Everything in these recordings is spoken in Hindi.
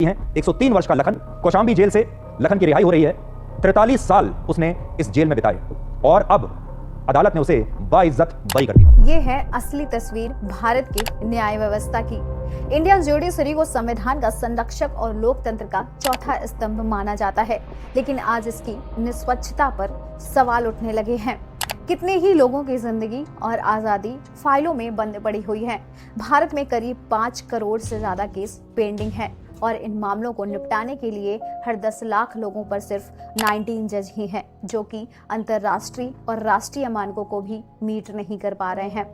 हैं 103 वर्ष का लखन। कौशाम्बी जेल से लखन की रिहाई हो रही है। 43 साल उसने इस जेल में बिताए और अब अदालत ने उसे बाइज्जत बरी कर दिया। ये है असली तस्वीर भारत की न्याय व्यवस्था की। इंडियन ज्यूडिशरी को संविधान का संरक्षक और लोकतंत्र का चौथा स्तंभ माना जाता है, लेकिन आज इसकी निष्पक्षता पर सवाल उठने लगे हैं। कितने ही लोगों की जिंदगी और आजादी फाइलों में बंद पड़ी हुई है। भारत में करीब 5 करोड़ से ज्यादा केस पेंडिंग हैं और इन मामलों को निपटाने के लिए हर 10 लाख लोगों पर सिर्फ 19 जज ही हैं, जो कि अंतर्राष्ट्रीय और राष्ट्रीय मानकों को भी मीट नहीं कर पा रहे हैं।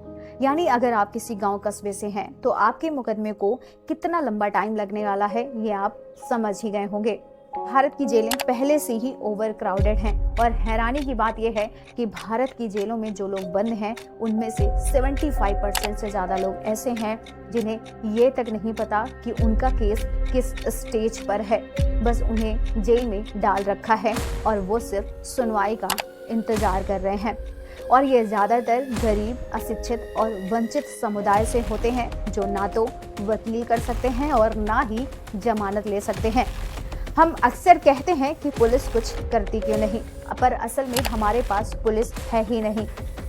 यानी अगर आप किसी गांव कस्बे से हैं तो आपके मुकदमे को कितना लंबा टाइम लगने वाला है ये आप समझ ही गए होंगे। भारत की जेलें पहले से ही ओवर क्राउडेड हैं और हैरानी की बात यह है कि भारत की जेलों में जो लोग बंद हैं उनमें से 75% से ज़्यादा लोग ऐसे हैं जिन्हें ये तक नहीं पता कि उनका केस किस स्टेज पर है। बस उन्हें जेल में डाल रखा है और वो सिर्फ सुनवाई का इंतजार कर रहे हैं। और ये ज़्यादातर गरीब, अशिक्षित और वंचित समुदाय से होते हैं जो ना तो वकील कर सकते हैं और ना ही जमानत ले सकते हैं। हम अक्सर कहते हैं कि पुलिस कुछ करती क्यों नहीं, पर असल में हमारे पास पुलिस है ही नहीं।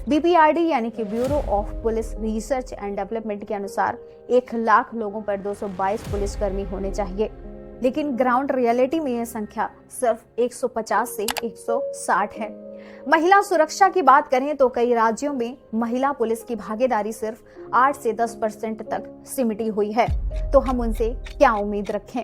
BPRD यानी कि bureau of police research and development के अनुसार 1 लाख लोगों पर 222 पुलिसकर्मी होने चाहिए, लेकिन ग्राउंड रियलिटी में यह संख्या सिर्फ 150 से 160 है। महिला सुरक्षा की बात करें तो कई राज्यों में महिला पुलिस की भागीदारी सिर्फ 8 से 10% तक सिमटी हुई है, तो हम उनसे क्या उम्मीद रखें।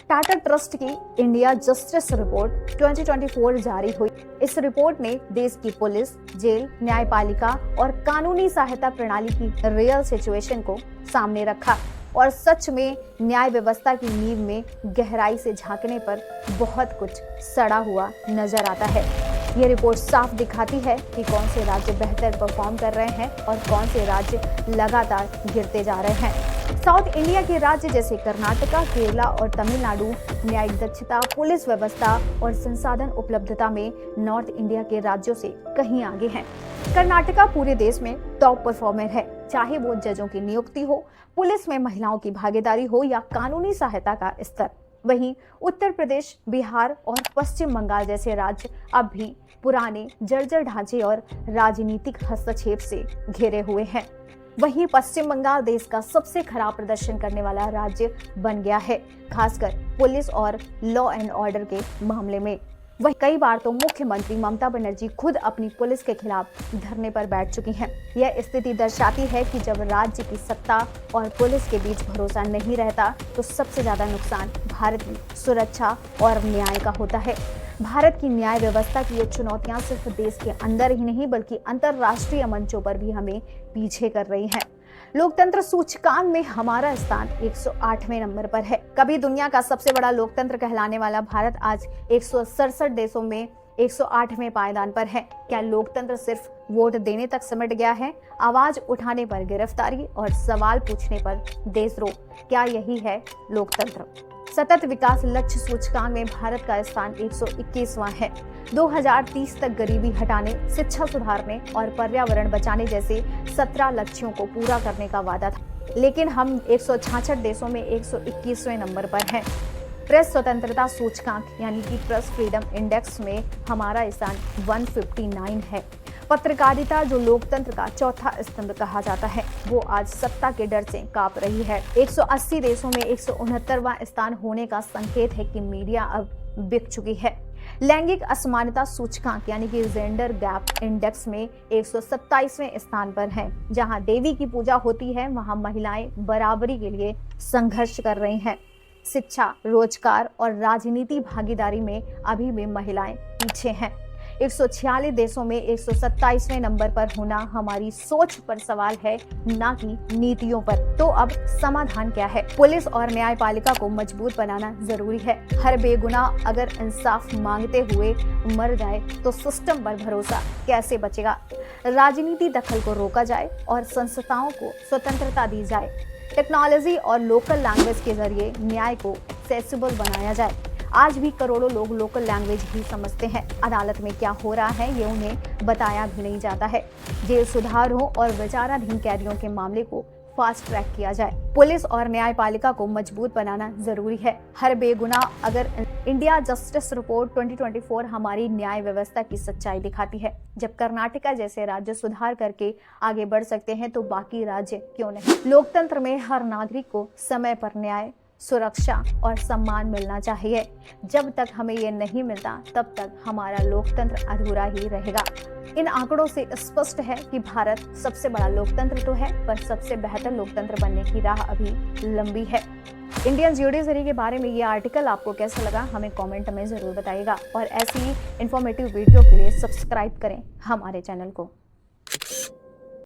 टाटा ट्रस्ट की इंडिया जस्टिस रिपोर्ट 2024 जारी हुई। इस रिपोर्ट ने देश की पुलिस, जेल, न्यायपालिका और कानूनी सहायता प्रणाली की रियल सिचुएशन को सामने रखा और सच में न्याय व्यवस्था की नींव में गहराई से झांकने पर बहुत कुछ सड़ा हुआ नजर आता है। ये रिपोर्ट साफ दिखाती है कि कौन से राज्य बेहतर परफॉर्म कर रहे हैं और कौन से राज्य लगातार गिरते जा रहे हैं। साउथ इंडिया के राज्य जैसे कर्नाटका, केरला और तमिलनाडु न्यायिक दक्षता, पुलिस व्यवस्था और संसाधन उपलब्धता में नॉर्थ इंडिया के राज्यों से कहीं आगे हैं। कर्नाटका पूरे देश में टॉप परफॉर्मर है, चाहे वो जजों की नियुक्ति हो, पुलिस में महिलाओं की भागीदारी हो या कानूनी सहायता का स्तर। वहीं उत्तर प्रदेश, बिहार और पश्चिम बंगाल जैसे राज्य अब भी पुराने जर्जर ढांचे और राजनीतिक हस्तक्षेप से घिरे हुए हैं। वहीं पश्चिम बंगाल देश का सबसे खराब प्रदर्शन करने वाला राज्य बन गया है, खासकर पुलिस और लॉ एंड ऑर्डर के मामले में। वही कई बार तो मुख्यमंत्री ममता बनर्जी खुद अपनी पुलिस के खिलाफ धरने पर बैठ चुकी हैं। यह स्थिति दर्शाती है कि जब राज्य की सत्ता और पुलिस के बीच भरोसा नहीं रहता तो सबसे ज्यादा नुकसान भारत की सुरक्षा और न्याय का होता है। भारत की न्याय व्यवस्था की ये चुनौतियां सिर्फ देश के अंदर ही नहीं बल्कि अंतर्राष्ट्रीय मंचों पर भी हमें पीछे कर रही हैं। लोकतंत्र सूचकांक में हमारा स्थान 108वें नंबर पर है। कभी दुनिया का सबसे बड़ा लोकतंत्र कहलाने वाला भारत आज 167 देशों में 108वें पायदान पर है। क्या लोकतंत्र सिर्फ वोट देने तक सिमट गया है? आवाज उठाने पर गिरफ्तारी और सवाल पूछने पर देशद्रोह, क्या यही है लोकतंत्र? सतत विकास लक्ष्य सूचकांक में भारत का स्थान 121वां है। 2030 तक गरीबी हटाने, शिक्षा सुधारने और पर्यावरण बचाने जैसे 17 लक्ष्यों को पूरा करने का वादा था, लेकिन हम 166 देशों में 121वें नंबर पर हैं। प्रेस स्वतंत्रता सूचकांक यानी कि प्रेस फ्रीडम इंडेक्स में हमारा स्थान 159 है। पत्रकारिता, जो लोकतंत्र का चौथा स्तंभ कहा जाता है, वो आज सत्ता के डर से कांप रही है। 180 देशों में 169वां स्थान होने का संकेत है कि मीडिया अब बिक चुकी है। लैंगिक असमानता सूचकांक यानी कि जेंडर गैप इंडेक्स में 127वें स्थान पर है। जहां देवी की पूजा होती है वहां महिलाएं बराबरी के लिए संघर्ष कर रही हैं। शिक्षा, रोजगार और राजनीति भागीदारी में अभी भी महिलाएं पीछे हैं। 146 देशों में 127वें नंबर पर होना हमारी सोच पर सवाल है, ना कि नीतियों पर। तो अब समाधान क्या है? पुलिस और न्यायपालिका को मजबूत बनाना जरूरी है। हर बेगुनाह अगर इंसाफ मांगते हुए मर जाए तो सिस्टम पर भरोसा कैसे बचेगा? राजनीति दखल को रोका जाए और संस्थाओं को स्वतंत्रता दी जाए। टेक्नोलॉजी और लोकल लैंग्वेज के जरिए न्याय को एक्सेसिबल बनाया जाए। आज भी करोड़ों लोग लोकल लैंग्वेज ही समझते हैं। अदालत में क्या हो रहा है ये उन्हें बताया भी नहीं जाता है। जेल सुधार हो और विचाराधीन कैदियों के मामले को फास्ट ट्रैक किया जाए। पुलिस और न्यायपालिका को मजबूत बनाना जरूरी है। हर बेगुनाह अगर इंडिया जस्टिस रिपोर्ट 2024 हमारी न्याय व्यवस्था की सच्चाई दिखाती है। जब कर्नाटका जैसे राज्य सुधार करके आगे बढ़ सकते हैं तो बाकी राज्य क्यों नहीं। लोकतंत्र में हर नागरिक को समय पर न्याय, सुरक्षा और सम्मान मिलना चाहिए। जब तक हमें ये नहीं मिलता तब तक हमारा लोकतंत्र अधूरा ही रहेगा। इन आंकड़ों से स्पष्ट है कि भारत सबसे बड़ा लोकतंत्र तो है, पर सबसे बेहतर लोकतंत्र बनने की राह अभी लंबी है। इंडियन ज्यूडिशरी के बारे में ये आर्टिकल आपको कैसा लगा हमें कमेंट में जरूर बताइएगा और ऐसी ही इंफॉर्मेटिव वीडियो के लिए सब्सक्राइब करें हमारे चैनल को।